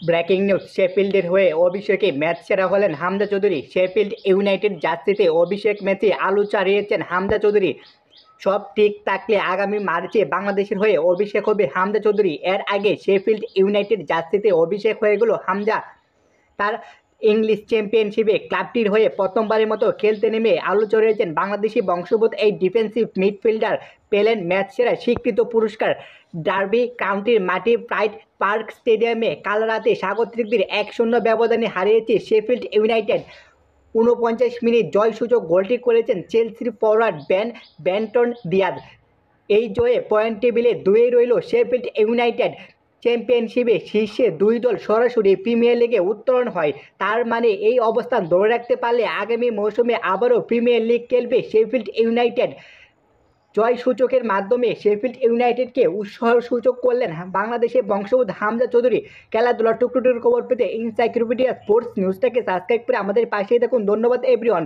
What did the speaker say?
Breaking news, শেফিল্ডের হয়ে অভিষেকে match সেরা হলেন হামজা চৌধুরী। শেফিল্ড ইউনাইটেড জার্সিতে অভিষেক ম্যাচে আলো চালিয়েছেন হামজা চৌধুরী। সব ঠিক থাকলে আগামী মার্চে বাংলাদেশের হয়ে অভিষেক হবে হামজা চৌধুরী। এর আগে শেফিল্ড ইউনাইটেড জার্সিতে অভিষেক হয়ে গেল হামজা। তার ইংলিশ চ্যাম্পিয়নশিপে ক্লাবটির হয়ে প্রথমবারের মতো খেলতে নেমে আলো ছড়িয়েছেন বাংলাদেশি বংশোদ্ভূত এই ডিফেন্সিভ মিডফিল্ডার। পেলেন ম্যাচ সেরা স্বীকৃত পুরস্কার। ডার্বি কাউন্টির মাটি প্রাইড পার্ক স্টেডিয়ামে কাল রাতে স্বাগতিকদের 1-0 ব্যবধানে হারিয়েছে শেফিল্ড ইউনাইটেড। 49 মিনিট জয়সূচক গোলটি করেছেন চেলসির ফরওয়ার্ড ব্রেন্টন দিয়াজ। এই জয়ে পয়েন্ট টেবিলে দুয়েই রইল শেফিল্ড ইউনাইটেড। চ্যাম্পিয়নশিপে শীর্ষে দুই দল সরাসরি প্রিমিয়ার লিগে উত্তরণ হয়। তার মানে এই অবস্থান ধরে রাখতে পারলে আগামী মৌসুমে আবারও প্রিমিয়ার লিগ খেলবে শেফিল্ড ইউনাইটেড। জয়সূচকের মাধ্যমে শেফিল্ড ইউনাইটেডকে উৎসাহসূচক করলেন বাংলাদেশের বংশোদ্ভূত হামজা চৌধুরী। খেলাধুলার টুকরো খবর পেতে এনসাইক্লোপিডিয়া স্পোর্টস নিউজটাকে সাবস্ক্রাইব করে আমাদের পাশেই থাকুন। ধন্যবাদ এভরিওয়ান।